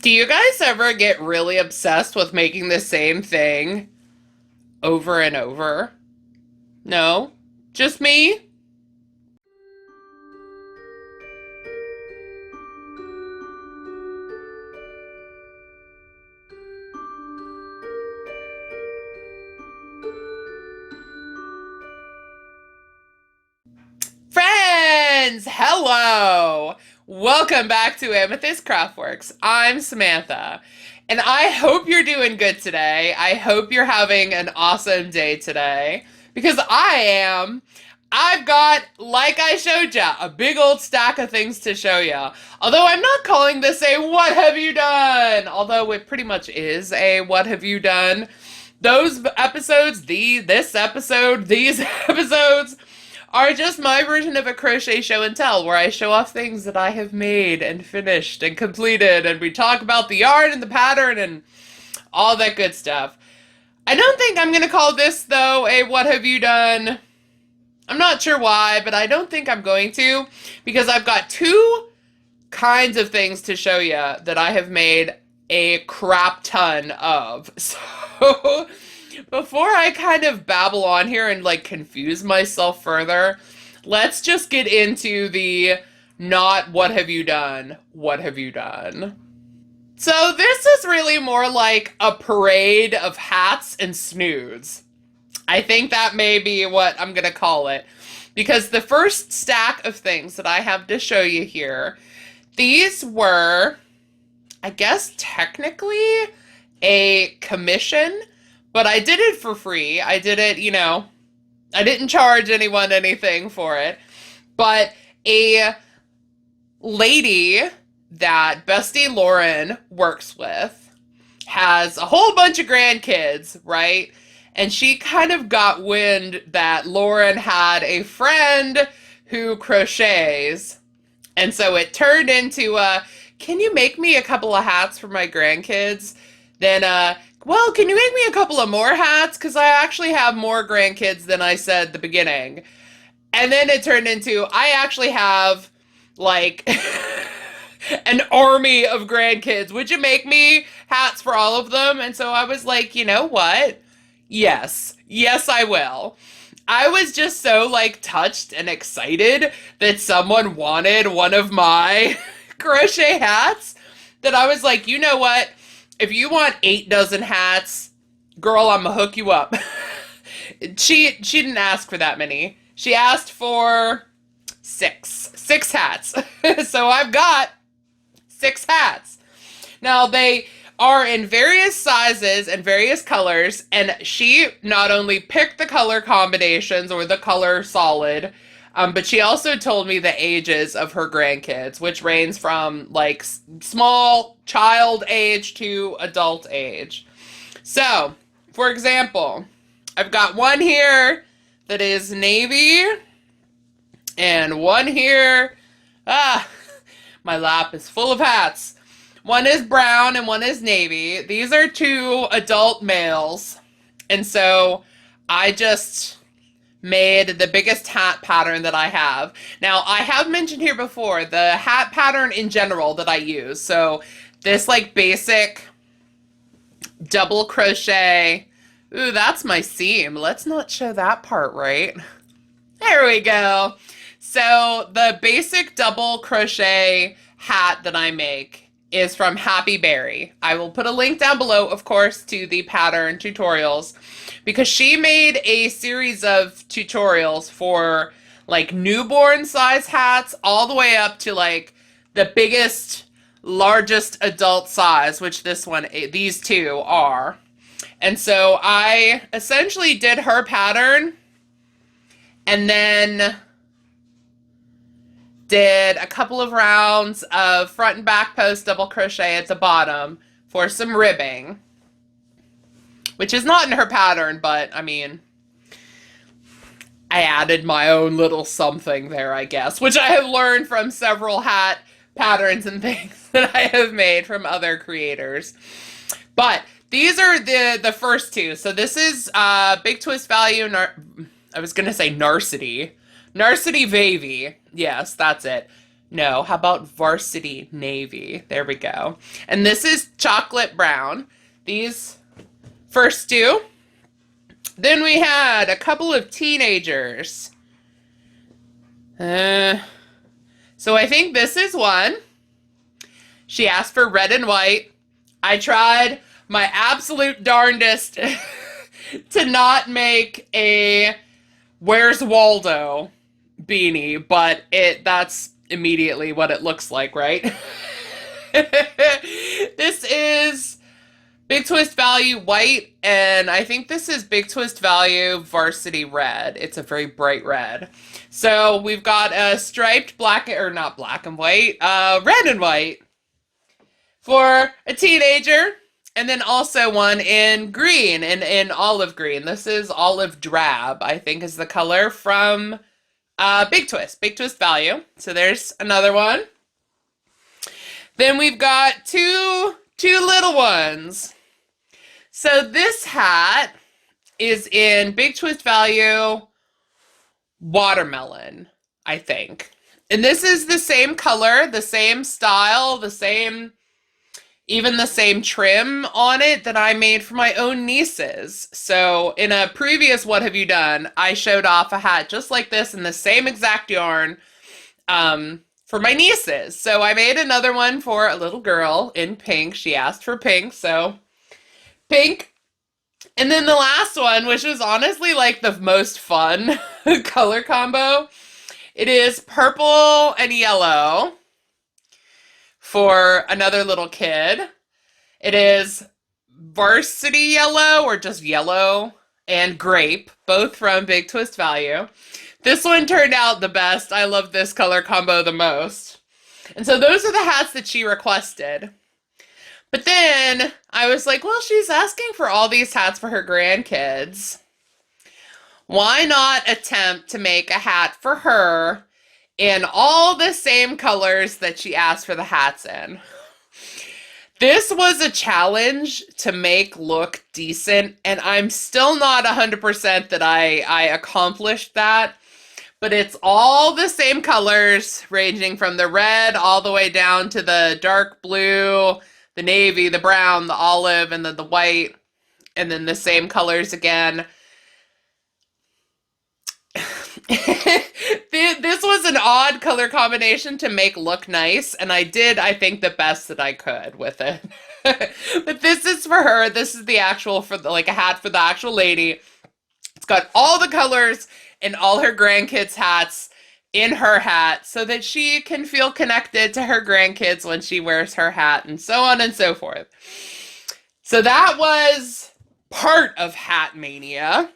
Do you guys ever get really obsessed with making the same thing over and over? No? Just me? Friends! Hello! Welcome back to Amethyst Craftworks. I'm Samantha, and I hope you're doing good today. I hope you're having an awesome day today, because I am. I've got, like I showed ya, a big old stack of things to show ya. Although I'm not calling this a what have you done, although it pretty much is a what have you done. Those episodes, this episode, these episodes are just my version of a crochet show and tell where I show off things that I have made and finished and completed, and we talk about the yarn and the pattern and all that good stuff. I don't think I'm going to call this, though, a what have you done. I'm not sure why, but I don't think I'm going to, because I've got two kinds of things to show you that I have made a crap ton of. So before I kind of babble on here and like confuse myself further, let's just get into the not what have you done, what have you done. So this is really more like a parade of hats and snoods. I think that may be what I'm going to call it. Because the first stack of things that I have to show you here, these were, I guess, technically a commission, but I did it for free. I did it, I didn't charge anyone anything for it. But a lady that Bestie Lauren works with has a whole bunch of grandkids, right? And she kind of got wind that Lauren had a friend who crochets. And so it turned into can you make me a couple of hats for my grandkids? Then, well, can you make me a couple of more hats? Because I actually have more grandkids than I said at the beginning. And then it turned into, I actually have, like, an army of grandkids. Would you make me hats for all of them? And so I was like, you know what? Yes. Yes, I will. I was just so, like, touched and excited that someone wanted one of my crochet hats that I was like, you know what? If you want 8 dozen hats, girl, I'm gonna hook you up. She didn't ask for that many. She asked for 6. 6 hats. So I've got 6 hats. Now, they are in various sizes and various colors, and she not only picked the color combinations or the color solid, but she also told me the ages of her grandkids, which range from like small child age to adult age. So, for example, I've got one here that is navy, and one here, my lap is full of hats. One is brown and one is navy. These are 2 adult males. And so I just made the biggest hat pattern that I have. Now, I have mentioned here before the hat pattern in general that I use. So this like basic double crochet. Ooh, that's my seam. Let's not show that part, right? There we go. So the basic double crochet hat that I make is from Happy Berry. I will put a link down below, of course, to the pattern tutorials, because she made a series of tutorials for like newborn size hats all the way up to like the biggest, largest adult size, which these 2 are. And so I essentially did her pattern and then did a couple of rounds of front and back post double crochet at the bottom for some ribbing, which is not in her pattern, but I mean, I added my own little something there, I guess, which I have learned from several hat patterns and things that I have made from other creators. But these are the first 2. So this is Big Twist Value, I was going to say Narcity. Narcity Vavy. Yes, that's it. No, how about varsity navy? There we go. And this is chocolate brown. These first two. Then we had a couple of teenagers. So I think this is one. She asked for red and white. I tried my absolute darndest to not make a Where's Waldo beanie, but that's immediately what it looks like, right? This is Big Twist Value white, and I think this is Big Twist Value Varsity red. It's a very bright red. So we've got a striped black, or not black and white, red and white for a teenager, and then also one in green, in olive green. This is olive drab, I think is the color from Big Twist Value. So there's another one. Then we've got two little ones. So this hat is in Big Twist Value Watermelon, I think. And this is the same color, the same style, even the same trim on it that I made for my own nieces. So in a previous What Have You Done, I showed off a hat just like this in the same exact yarn for my nieces. So I made another one for a little girl in pink. She asked for pink, so pink. And then the last one, which was honestly like the most fun color combo, it is purple and yellow for another little kid. It is varsity yellow, or just yellow, and grape, both from Big Twist Value. This one turned out the best. I love this color combo the most. And so those are the hats that she requested. But then I was like, well, she's asking for all these hats for her grandkids. Why not attempt to make a hat for her in all the same colors that she asked for the hats in? This was a challenge to make look decent, and I'm still not 100% that I accomplished that. But it's all the same colors, ranging from the red all the way down to the dark blue, the navy, the brown, the olive, and then the white, and then the same colors again. This was an odd color combination to make look nice, and I did, I think, the best that I could with it. But this is for her. This is the actual, like a hat for the actual lady. It's got all the colors in all her grandkids' hats in her hat, so that she can feel connected to her grandkids when she wears her hat, and so on and so forth. So that was part of Hat Mania.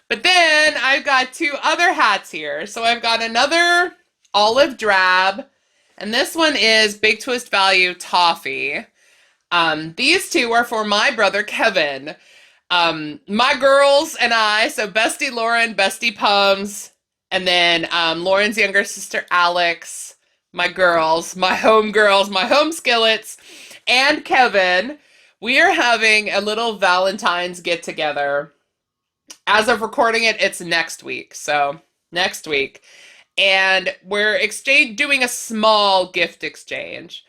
But then I've got two other hats here. So I've got another olive drab, and this one is Big Twist Value Toffee. These two are for my brother Kevin. My girls and I, so Bestie Lauren, Bestie Pums, and then Lauren's younger sister Alex, my girls, my home skillets, and Kevin, we are having a little Valentine's get together. As of recording it, it's next week. So next week. And we're doing a small gift exchange.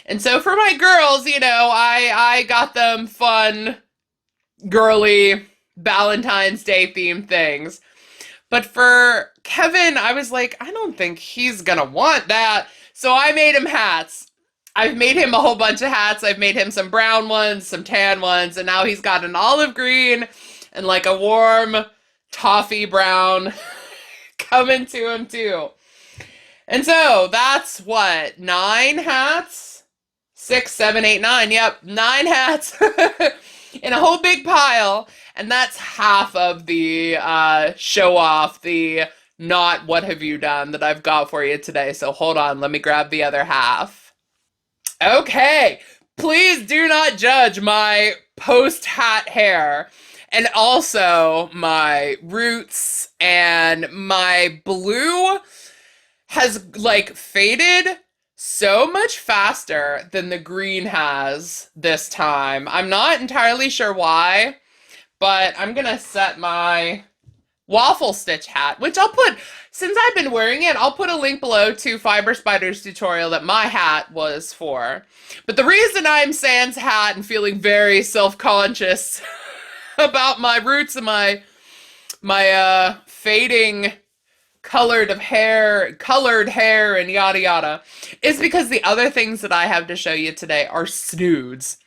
And so for my girls, you know, I got them fun, girly Valentine's Day themed things. But for Kevin, I was like, I don't think he's gonna want that. So I made him hats. I've made him a whole bunch of hats. I've made him some brown ones, some tan ones, and now he's got an olive green and like a warm toffee brown coming to him too. And so that's what, 9 hats? 6, 7, 8, 9. Yep, 9 hats in a whole big pile. And that's half of the show off, the not what have you done that I've got for you today. So hold on, let me grab the other half. Okay, please do not judge my post-hat hair. And also my roots, and my blue has like faded so much faster than the green has this time. I'm not entirely sure why, but I'm gonna set my waffle stitch hat, which since I've been wearing it, I'll put a link below to Fiber Spider's tutorial that my hat was for. But the reason I'm sans hat and feeling very self-conscious about my roots and my fading colored hair and yada yada is because the other things that I have to show you today are snoods.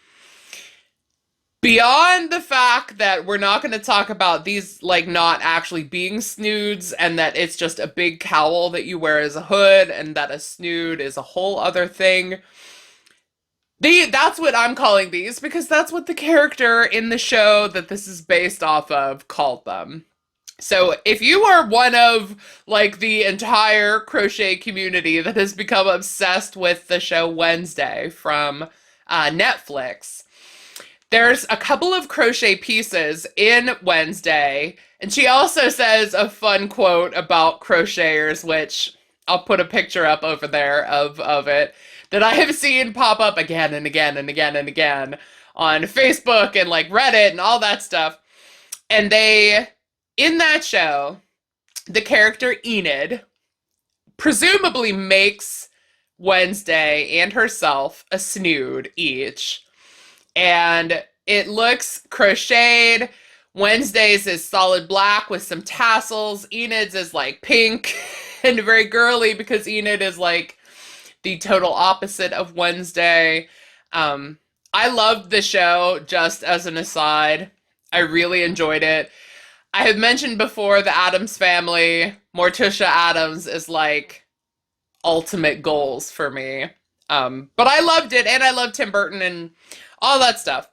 Beyond the fact that we're not going to talk about these like not actually being snoods and that it's just a big cowl that you wear as a hood and that a snood is a whole other thing. That's what I'm calling these because that's what the character in the show that this is based off of called them. So if you are one of like the entire crochet community that has become obsessed with the show Wednesday from Netflix, there's a couple of crochet pieces in Wednesday, and she also says a fun quote about crocheters, which I'll put a picture up over there of it, that I have seen pop up again and again and again and again on Facebook and like Reddit and all that stuff. And in that show, the character Enid presumably makes Wednesday and herself a snood each. And it looks crocheted. Wednesday's is solid black with some tassels. Enid's is like pink and very girly because Enid is like the total opposite of Wednesday. I loved the show, just as an aside. I really enjoyed it. I have mentioned before the Addams Family. Morticia Addams is like ultimate goals for me. But I loved it, and I loved Tim Burton and all that stuff.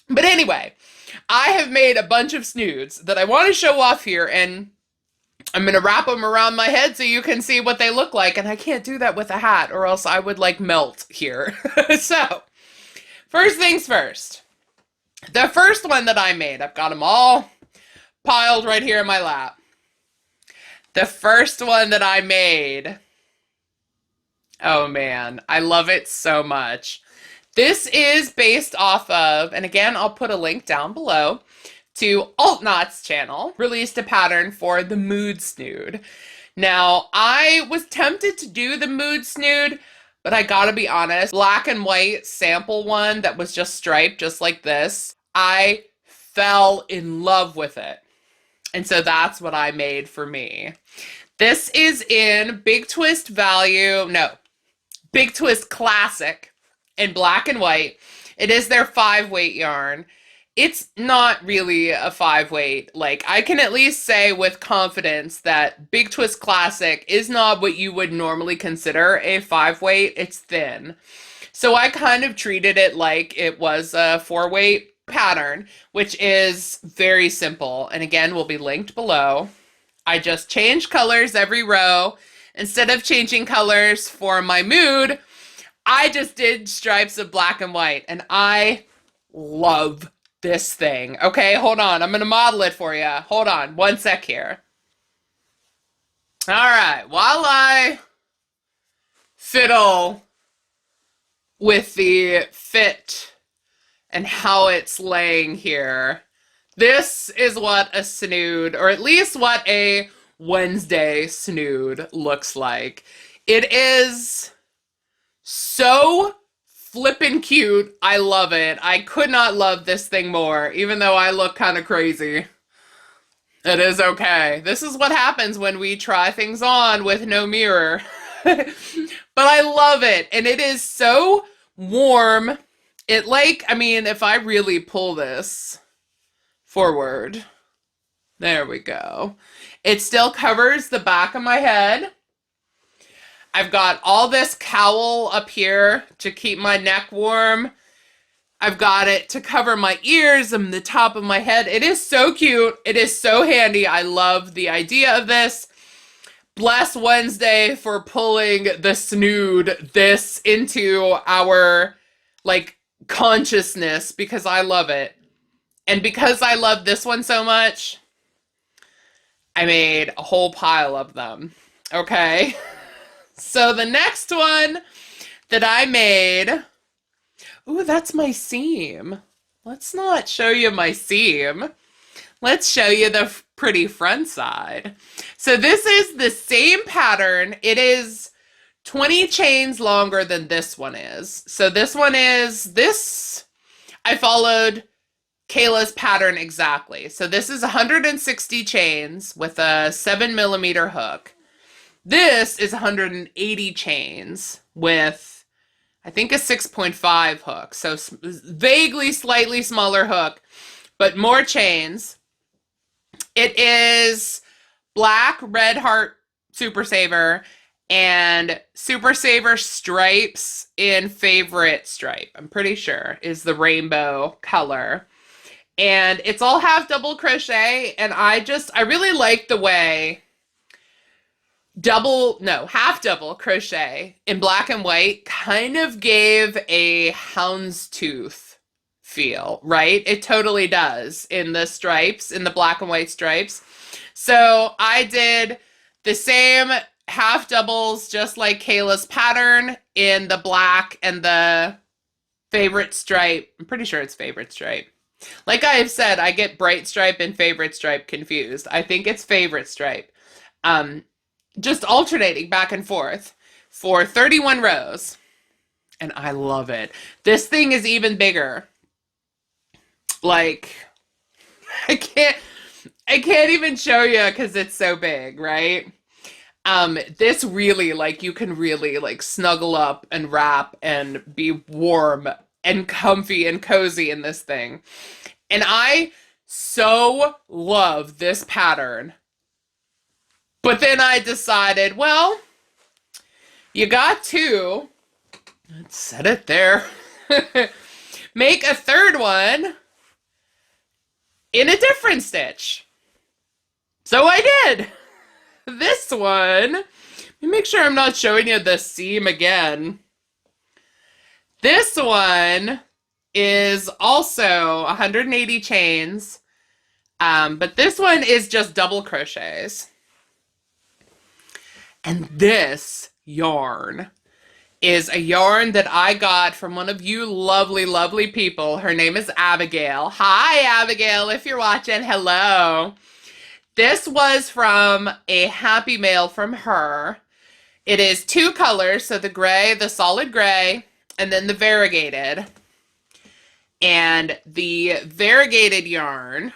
But anyway, I have made a bunch of snoods that I want to show off here, and I'm going to wrap them around my head so you can see what they look like, and I can't do that with a hat or else I would like melt here. So, first things first. The first one that I made, I've got them all piled right here in my lap. The first one that I made, oh man, I love it so much. This is based off of, and again, I'll put a link down below, to Altnot's channel, released a pattern for the Mood Snood. Now, I was tempted to do the Mood Snood, but I gotta be honest, black and white sample one that was just striped, just like this, I fell in love with it. And so that's what I made for me. This is in Big Twist Big Twist Classic in black and white. It is their 5-weight yarn. It's not really a 5-weight. Like, I can at least say with confidence that Big Twist Classic is not what you would normally consider a 5-weight. It's thin. So I kind of treated it like it was a 4-weight pattern, which is very simple. And again, will be linked below. I just changed colors every row. Instead of changing colors for my mood, I just did stripes of black and white, and I love this thing. Okay, hold on. I'm going to model it for you. Hold on. One sec here. All right. While I fiddle with the fit and how it's laying here, this is what a snood, or at least what a Wednesday snood looks like. It is so flippin' cute. I love it. I could not love this thing more, even though I look kind of crazy. It is okay. This is what happens when we try things on with no mirror. But I love it. And it is so warm. If I really pull this forward, there we go. It still covers the back of my head. I've got all this cowl up here to keep my neck warm. I've got it to cover my ears and the top of my head. It is so cute. It is so handy. I love the idea of this. Bless Wednesday for pulling the snood this into our consciousness, because I love it. And because I love this one so much, I made a whole pile of them. Okay. So the next one that I made, ooh, that's my seam. Let's not show you my seam. let's show you the pretty front side. So this is the same pattern. It is 20 chains longer than this one is. So this, I followed Kayla's pattern exactly. So this is 160 chains with a 7mm hook. This is 180 chains with, I think, a 6.5 hook. So vaguely, slightly smaller hook, but more chains. It is black, red heart Super Saver, and Super Saver stripes in favorite stripe, I'm pretty sure, is the rainbow color. And it's all half double crochet, and I really like the way half double crochet in black and white kind of gave a houndstooth feel, right? It totally does in the stripes, in the black and white stripes. So I did the same half doubles just like Kayla's pattern in the black and the favorite stripe. I'm pretty sure it's favorite stripe. Like I have said, I get bright stripe and favorite stripe confused. I think it's favorite stripe. Just alternating back and forth for 31 rows. And I love it. This thing is even bigger. Like, I can't even show you because it's so big, right? This really, like, you can really, like, snuggle up and wrap and be warm and comfy and cozy in this thing. And I so love this pattern. But then I decided, well, you got to, let's set it there, make a third one in a different stitch. So I did. This one, let me make sure I'm not showing you the seam again. This one is also 180 chains, but this one is just double crochets. And this yarn is a yarn that I got from one of you lovely, lovely people. Her name is Abigail. Hi, Abigail, if you're watching, hello. This was from a happy mail from her. It is two colors, so the gray, the solid gray, and then the variegated. And the variegated yarn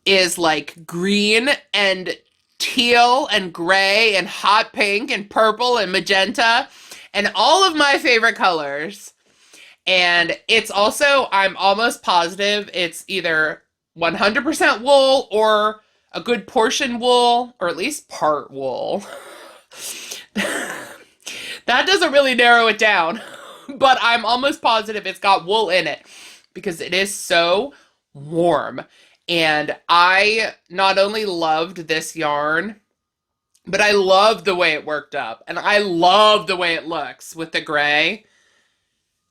is like green and teal and gray and hot pink and purple and magenta and all of my favorite colors. And it's also, I'm almost positive it's either 100% wool or a good portion wool, or at least part wool. That doesn't really narrow it down, but I'm almost positive it's got wool in it because it is so warm. And I not only loved this yarn, but I love the way it worked up. And I love the way it looks with the gray.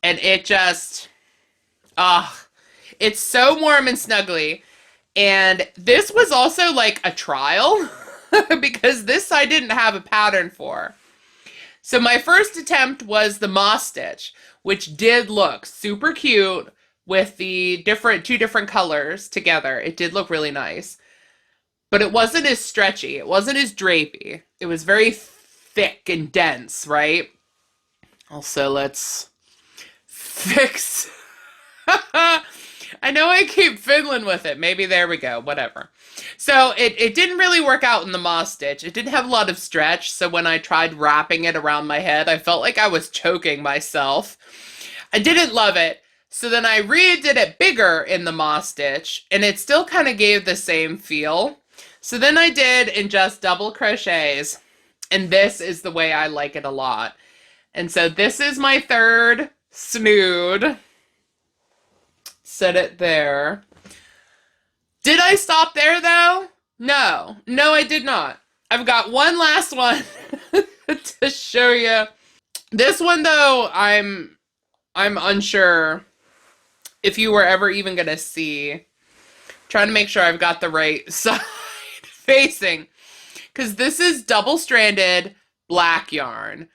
And it just, it's so warm and snuggly. And this was also like a trial because this I didn't have a pattern for. So my first attempt was the moss stitch, which did look super cute with the two different colors together. It did look really nice. But it wasn't as stretchy. It wasn't as drapey. It was very thick and dense, right? Also, let's fix. I know I keep fiddling with it. Maybe there we go. Whatever. So it didn't really work out in the moss stitch. It didn't have a lot of stretch. So when I tried wrapping it around my head, I felt like I was choking myself. I didn't love it. So then I redid it bigger in the moss stitch, and it still kind of gave the same feel. So then I did in just double crochets, and this is the way I like it a lot. And so this is my third Snood. Set it there. Did I stop there though? No, I did not. I've got one last one to show you. This one though, I'm unsure if you were ever even gonna see. I'm trying to make sure I've got the right side facing, because this is double-stranded black yarn.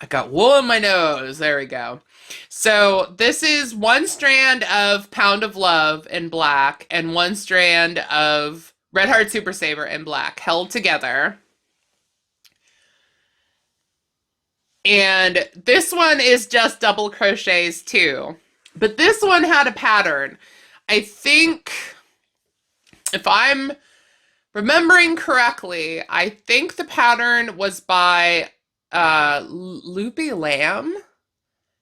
I got wool in my nose. There we go. So this is one strand of Pound of Love in black and one strand of Red Heart Super Saver in black held together. And this one is just double crochets too. But this one had a pattern. I think, if I'm remembering correctly, I think the pattern was by Loopy Lamb.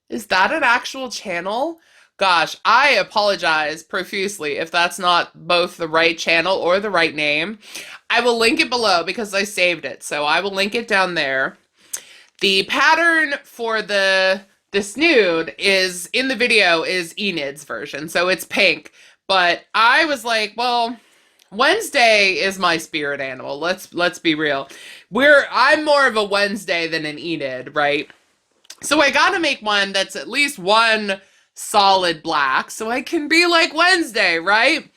Is that an actual channel? Gosh, I apologize profusely if that's not both the right channel or the right name. I will link it below because I saved it, so I will link it down there. The pattern for the Snood is in the video is Enid's version, so it's pink. But I was like, well, Wednesday is my spirit animal. Let's be real. I'm more of a Wednesday than an Enid, right? So I gotta make one that's at least one solid black so I can be like Wednesday, right?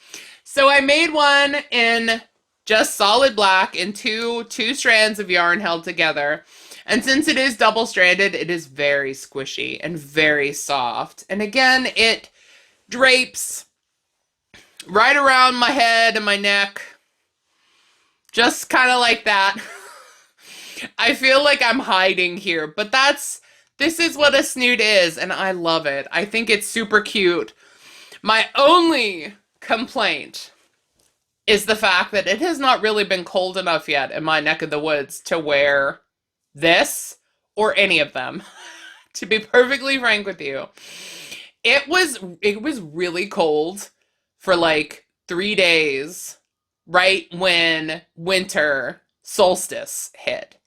So I made one in just solid black in two strands of yarn held together. And since it is double-stranded, it is very squishy and very soft. And again, it drapes right around my head and my neck. Just kind of like that. I feel like I'm hiding here, but this is what a snood is, and I love it. I think it's super cute. My only complaint is the fact that it has not really been cold enough yet in my neck of the woods to wear this or any of them. To be perfectly frank with you, it was really cold for like 3 days right when winter solstice hit.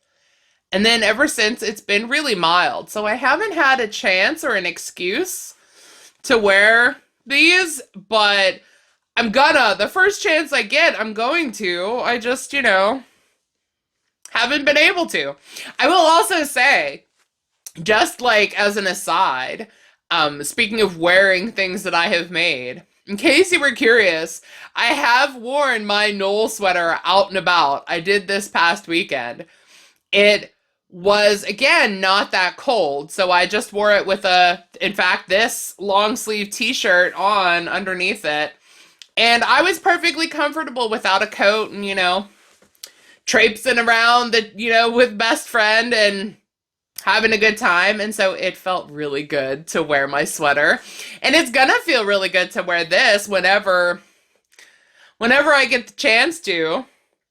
And then ever since, it's been really mild. So I haven't had a chance or an excuse to wear these, but the first chance I get, I'm going to. I just, haven't been able to. I will also say, just like as an aside, speaking of wearing things that I have made, in case you were curious, I have worn my Knoll sweater out and about. I did this past weekend. It was, again, not that cold, so I just wore it with in fact, this long sleeve t-shirt on underneath it, and I was perfectly comfortable without a coat and, traipsing around, with best friend and having a good time, and so it felt really good to wear my sweater, and it's gonna feel really good to wear this whenever I get the chance to.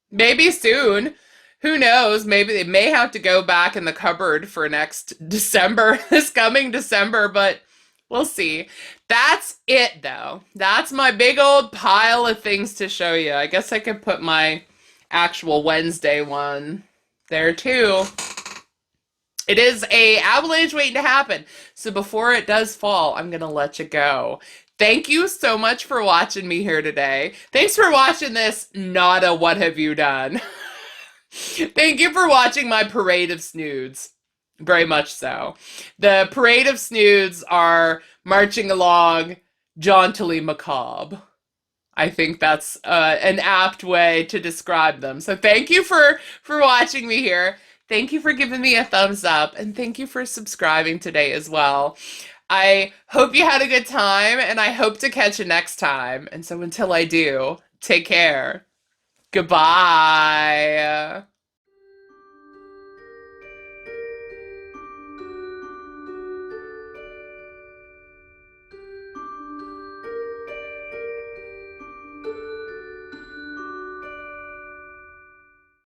Maybe soon. Who knows? Maybe they may have to go back in the cupboard for next December, this coming December, but we'll see. That's it, though. That's my big old pile of things to show you. I guess I could put my actual Wednesday one there, too. It is a avalanche waiting to happen, so before it does fall, I'm going to let you go. Thank you so much for watching me here today. Thanks for watching this not a what have you done. Thank you for watching my parade of snoods. Very much so. The parade of snoods are marching along jauntily macabre. I think that's an apt way to describe them. So thank you for watching me here. Thank you for giving me a thumbs up, and thank you for subscribing today as well. I hope you had a good time, and I hope to catch you next time. And so until I do, take care. Goodbye.